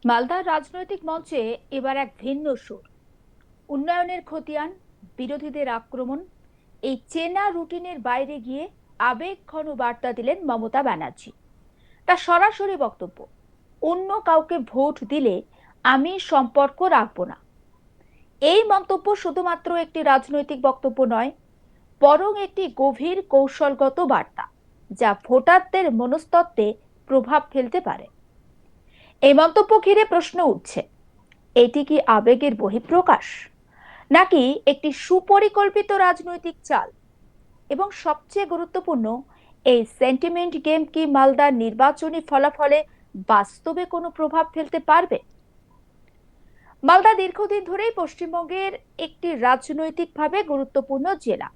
মালদার রাজনৈতিক মঞ্চে এবার এক ভিন্ন সুর। উন্নয়নের খতিয়ান, বিরোধীদের আক্রমণ, এই চেনা রুটিনের বাইরে গিয়ে আবেগ ঘন বার্তা দিলেন মমতা ব্যানার্জি। তার সরাসরি বক্তব্য, অন্য কাউকে ভোট দিলে আমি সম্পর্ক রাখবো না। এই মন্তব্য শুধুমাত্র একটি রাজনৈতিক বক্তব্য নয়, বরং একটি গভীর কৌশলগত বার্তা, যা ভোটারদের মনস্তত্ত্বে প্রভাব ফেলতে পারে। এই মন্তব্য ঘিরে প্রশ্ন উঠছে, এটি কি আবেগের বহিঃপ্রকাশ, নাকি একটি সুপরিকল্পিত রাজনৈতিক চাল? এবং সবচেয়ে গুরুত্বপূর্ণ, এই সেন্টিমেন্ট গেম কি মালদার নির্বাচনী ফলাফলে বাস্তবে কোনো প্রভাব ফেলতে পারবে? মালদা দীর্ঘদিন ধরেই পশ্চিমবঙ্গের একটি রাজনৈতিকভাবে গুরুত্বপূর্ণ জেলা।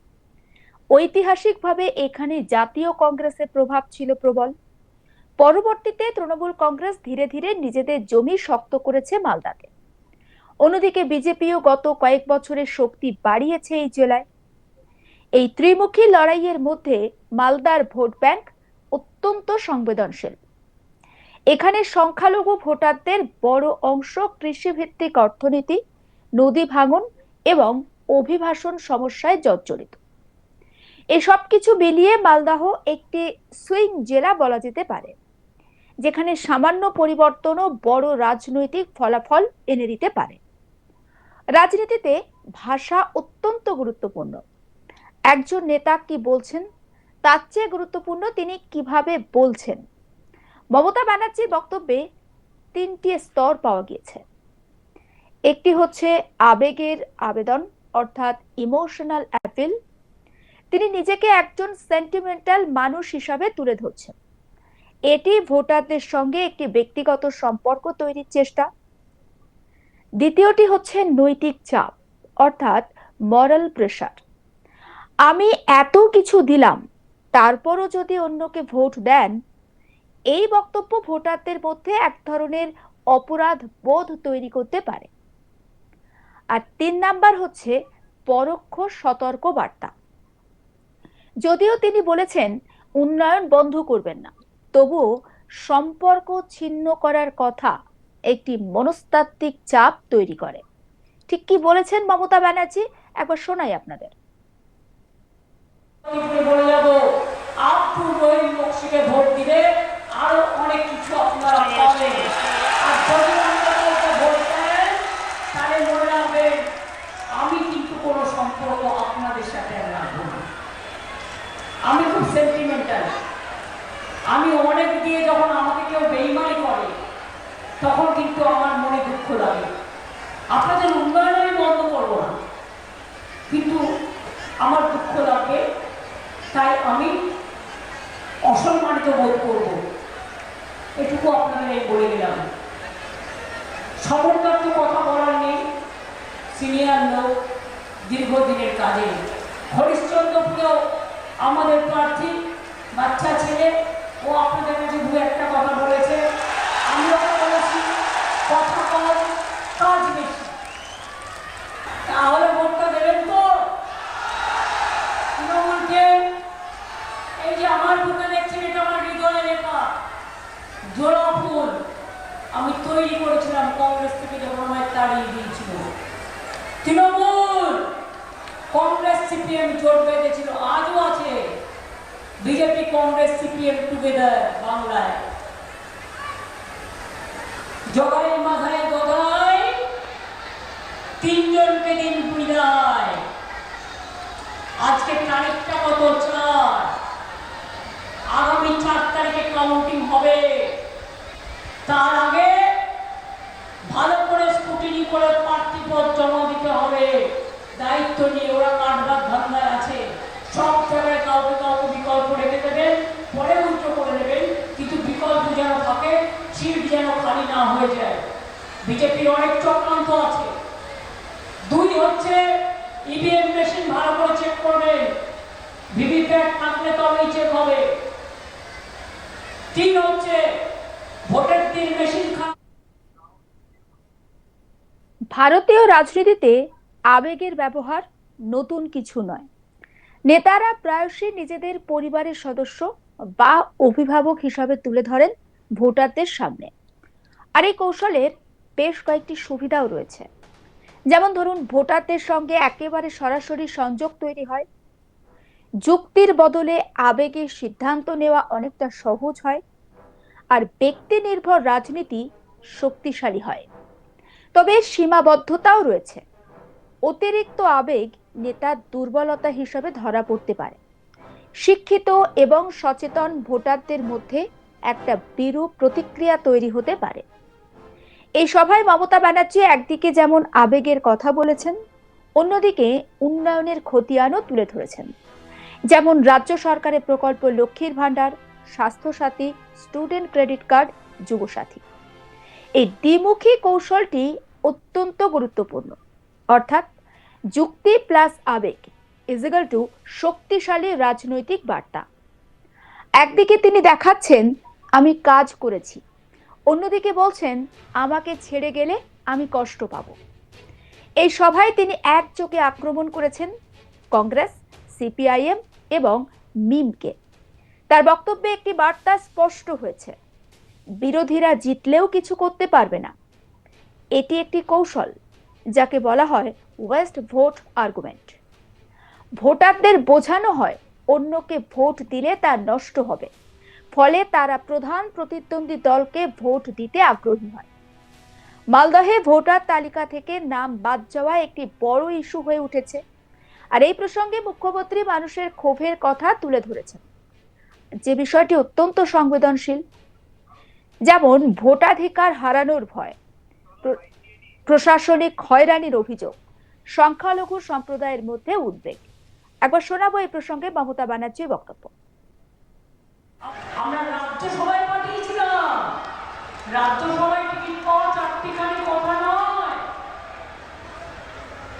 ঐতিহাসিকভাবে এখানে জাতীয় কংগ্রেসের প্রভাব ছিল প্রবল। পরবর্তীতে তৃণমূল কংগ্রেস ধীরে ধীরে নিজেদের জমি শক্ত করেছে মালদাতে। অন্যদিকে বিজেপিও গত কয়েক বছরের শক্তি বাড়িয়েছে এই জেলায়। এই ত্রিমুখী লড়াইয়ের মধ্যে মালদার ভোট ব্যাংক অত্যন্ত সংবেদনশীল। এখানে সংখ্যালঘু ভোটারদের বড় অংশ কৃষিভিত্তিক অর্থনীতি, নদী ভাঙন এবং অভিবাসন সমস্যায় জর্জরিত। এসব কিছু মিলিয়ে মালদাহ একটি সুইং জেলা বলা যেতে পারে, যেখানে সামান্য পরিবর্তনও বড় রাজনৈতিক ফলাফল এনে দিতে পারে। রাজনীতিতে ভাষা অত্যন্ত গুরুত্বপূর্ণ। একজন নেতা কি বলছেন, তার চেয়ে গুরুত্বপূর্ণ তিনি কিভাবে বলছেন। মমতা ব্যানার্জির বক্তব্যে তিনটি স্তর পাওয়া গিয়েছে। একটি হচ্ছে আবেগের আবেদন, অর্থাৎ ইমোশনাল অ্যাপিল। তিনি নিজেকে একজন সেন্টিমেন্টাল মানুষ হিসাবে তুলে ধরছেন। এটি ভোটারদের সঙ্গে একটি ব্যক্তিগত সম্পর্ক তৈরির চেষ্টা। দ্বিতীয়টি হচ্ছে নৈতিক চাপ, অর্থাৎ মরাল প্রেশার। আমি এত কিছু দিলাম, তারপরও যদি অন্যকে ভোট দেন, এই বক্তব্য ভোটারদের মধ্যে এক ধরনের অপরাধ বোধ তৈরি করতে পারে। আর 3 নাম্বার হচ্ছে পরোক্ষ সতর্ক বার্তা। যদিও তিনি বলেছেন উন্নয়ন বন্ধ করবেন না, তবুও সম্পর্ক ছিন্ন করার কথা একটি মনস্তাত্ত্বিক চাপ তৈরি করে। ঠিক কি বলেছেন মমতা ব্যানার্জি, একবার শোনাই আপনাদের। বলে যাব, আপনি রহিম বক্সিকে ভোট দিলে আরো অনেক কিছু আপনারা পাবেন। আর যদি আপনারা ভোট দেন, তাহলে মনে রাখবেন আমি কিন্তু কোনো সম্পর্ক আপনাদের সাথে রাখবো না। আমি খুব সেন্টিমেন্টাল। আমি অনেক দিয়ে যখন আমাকে কেউ বেইমানি করে, তখন কিন্তু আমার মনে দুঃখ লাগে। আপনাদের উন্নয়ন আমি বন্ধ করবো না, কিন্তু আমার দুঃখ লাগে, তাই আমি অসম্মানিত বোধ করব। এটুকু আপনাদের বলে দিলাম। সরকার তো কথা বলার নেই, সিনিয়র লোক, দীর্ঘদিনের কাজে। হরিশ্চন্দ্রপুরেও আমাদের প্রার্থী বাচ্চা ছেলে, ও আপনাদের কাছে দু একটা কথা বলেছে। আমিও বলেছি, কথা কম, কাজ বেশি। তাহলে ভোটটা দেবেন তো তৃণমূলকে? এই যে আমার বুকে দেখছেন, এটা আমার হৃদয়ে লেখা জোড়া ফুল। আমি তৈরি করেছিলাম কংগ্রেস থেকে যখন আমায় তাড়িয়ে দিয়েছিল তৃণমূল। কংগ্রেস সিপিএম জোট বেঁধেছিল, আজও আছে। বিজেপি কংগ্রেস সিপিএম টুগেদার বাংলায়। জগাই মাথায় গদাই, তিনজনকে দিন বিদায়। আজকে তারিখটা কত? 4। আগামী 4 তারিখে কাউন্টিং হবে। তার আগে ভালো করে স্কুটিনি করে প্রার্থী পদ জমা দিতে হবে। দায়িত্ব নিয়ে ওরা কাঠবাদ ধান্দায় আছে। সব জায়গায় কাউকে কাউকে বিকল্প রেখে দেবেন, পরে উল্টো করে দেবেন, কিন্তু বিকল্প যেন থাকে, সিট যেন খালি না হয়ে যায়। বিজেপির অনেক চক্রান্ত আছে। 2 হচ্ছে ইভিএম মেশিন ভালো করে চেক করবেন, ভিভিপ্যাট থাকলে তবেই চেক হবে। 3 হচ্ছে ভোটের দিন মেশিন। ভারতীয় রাজনীতিতে আবেগের ব্যবহার নতুন কিছু নয়। নেতারা প্রায়শই নিজেদের পরিবারের সদস্য বা অভিভাবক হিসাবে তুলে ধরেন ভোটারদের সামনে। আর এই কৌশলের বেশ কয়েকটি সুবিধাও রয়েছে। যেমন ধরুন, ভোটারদের সঙ্গে একেবারে সরাসরি সংযোগ তৈরি হয়, যুক্তির বদলে আবেগের সিদ্ধান্ত নেওয়া অনেকটা সহজ হয়, আর ব্যক্তি নির্ভর রাজনীতি শক্তিশালী হয়। তবে এর সীমাবদ্ধতাও রয়েছে। অতিরিক্ত আবেগ নেতার দুর্বলতা হিসেবে ধরা পড়তে পারে। শিক্ষিত এবং সচেতন ভোটারদের মধ্যে একটা বিরূপ প্রতিক্রিয়া তৈরি হতে পারে। এই সভায় মমতা ব্যানার্জি একদিকে যেমন আবেগের কথা বলেছেন, অন্যদিকে উন্নয়নের খতিয়ানও তুলে ধরেছেন। যেমন রাজ্য সরকারের প্রকল্প লক্ষ্মীর ভান্ডার, Swasthya Sathi, student credit card, Yuvasathi. এই দ্বিমুখী কৌশলটি অত্যন্ত গুরুত্বপূর্ণ। অর্থাৎ যুক্তি প্লাস আবেগ ইজিক্যাল টু শক্তিশালী রাজনৈতিক বার্তা। একদিকে তিনি দেখাচ্ছেন আমি কাজ করেছি, অন্যদিকে বলছেন আমাকে ছেড়ে গেলে আমি কষ্ট পাব। এই সভায় তিনি একযোগে আক্রমণ করেছেন কংগ্রেস, সিপিআইএম এবং মিমকে। তার বক্তব্যে একটি বার্তা স্পষ্ট হয়েছে, বিরোধীরা জিতলেও কিছু করতে পারবে না। এটি একটি কৌশল, যাকে বলা হয় ওয়েস্ট ভোট আর্গুমেন্ট। ভোটারদের বোঝানো হয় অন্যকে ভোট দিলে তা নষ্ট হবে, ফলে তারা প্রধান প্রতিদ্বন্দ্বী দলকে ভোট দিতে আগ্রহী হয়। মালদহে ভোটার তালিকা থেকে নাম বাদ যাওয়া একটি বড় ইস্যু হয়ে উঠেছে, আর এই প্রসঙ্গে মুখ্যমন্ত্রী মানুষের ক্ষোভের কথা তুলে ধরেছেন, যে বিষয়টি অত্যন্ত সংবেদনশীল। যেমন ভোটাধিকার হারানোর ভয়, প্রশাসনিক হয়রানির অভিযোগ, সংখ্যালঘু সম্প্রদায়ের মধ্যে উদ্বেগ। একবার শোনাবো এই প্রসঙ্গে মমতা ব্যানার্জির বক্তব্য। আমরা রাজ্যসভায় পাঠিয়েছিলাম, রাজ্যসভায় টিকিট পাওয়া চারটিখানি কথা নয়,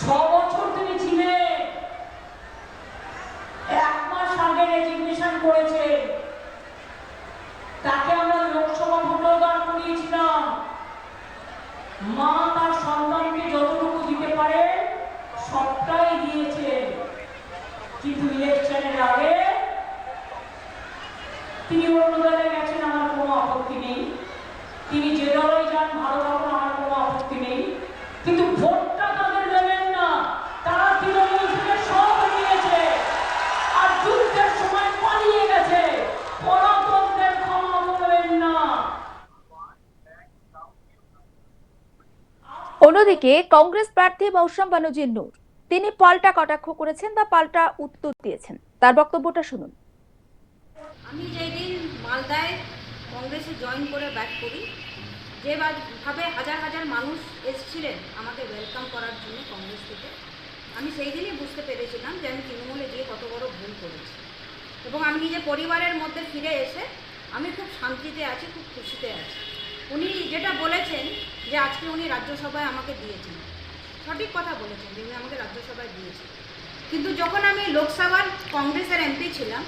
6 বছর তিনি ছিলেন, 1 মাস আগে রেজিগনেশন করেছে, তাকে আমরা লোকসভা ভোটেও দাঁড় করিয়েছিলাম। মা তার সন্তানকে যতটুকু দিতে পারে সবটাই দিয়েছে, কিন্তু ইলেকশনের আগে তিনি অন্য দলে গেছেন, আমার কোনো আপত্তি নেই, তিনি যে দলে যান ভালো থাকুন, আমার কোনো আপত্তি নেই, কিন্তু ভোটটা তাদের দেবেন না। তারা তৃণমূল থেকে সব নিয়েছে আর যুদ্ধের সময় পালিয়ে গেছে, পরাতনদের ক্ষমা করবেন না। অন্যদিকে কংগ্রেস প্রার্থী মৌসম বানুজীর নূর, তিনি পাল্টা কটাক্ষ করেছেন বা পাল্টা উত্তর দিয়েছেন। তার বক্তব্যটা শুনুন। আমি যেদিন মালদায় কংগ্রেসে জয়েন করে ব্যাক করি, যেভাবে হাজার হাজার মানুষ এসেছিলেন আমাকে ওয়েলকাম করার জন্য কংগ্রেস থেকে, আমি সেই দিনই বুঝতে পেরেছিলাম যে আমি তৃণমূলে গিয়ে কত বড় ভুল করেছি। এবং আমি নিজের পরিবারের মধ্যে ফিরে এসে আমি খুব শান্তিতে আছি, খুব খুশিতে আছি। উনি যেটা বলেছেন যে আজকে উনি রাজ্যসভায় আমাকে দিয়েছেন, সঠিক কথা বলেছেন যে উনি আমাকে রাজ্যসভায় দিয়েছেন, কিন্তু যখন আমি লোকসভার কংগ্রেসের এমপি ছিলাম,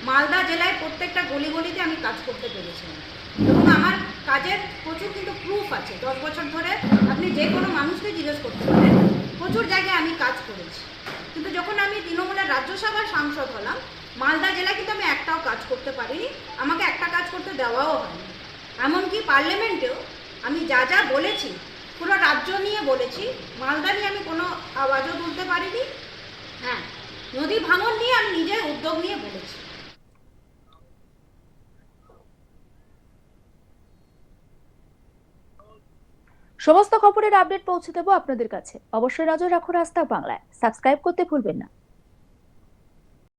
মালদা জেলায় প্রত্যেকটা গলি গলিতে আমি কাজ করতে পেরেছিলাম এবং আমার কাজের প্রচুর কিন্তু প্রুফ আছে। 10 বছর ধরে আপনি যে কোনো মানুষকে জিজ্ঞেস করতে পারেন, প্রচুর জায়গায় আমি কাজ করেছি। কিন্তু যখন আমি তৃণমূলের রাজ্যসভার সাংসদ হলাম, মালদা জেলায় কিন্তু আমি একটাও কাজ করতে পারিনি, আমাকে একটা কাজ করতে দেওয়াও হয়নি। এমনকি পার্লামেন্টেও আমি যা যা বলেছি পুরো রাজ্য নিয়ে বলেছি, মালদা নিয়ে আমি কোনো আওয়াজও তুলতে পারিনি। হ্যাঁ, নদী ভাঙন নিয়ে আমি নিজের উদ্যোগ নিয়ে বলেছি। সমস্ত খবরের আপডেট পৌঁছে দেবো আপনাদের কাছে। অবশ্যই নজর রাখুন আজ তাক বাংলায়। সাবস্ক্রাইব করতে ভুলবেন না।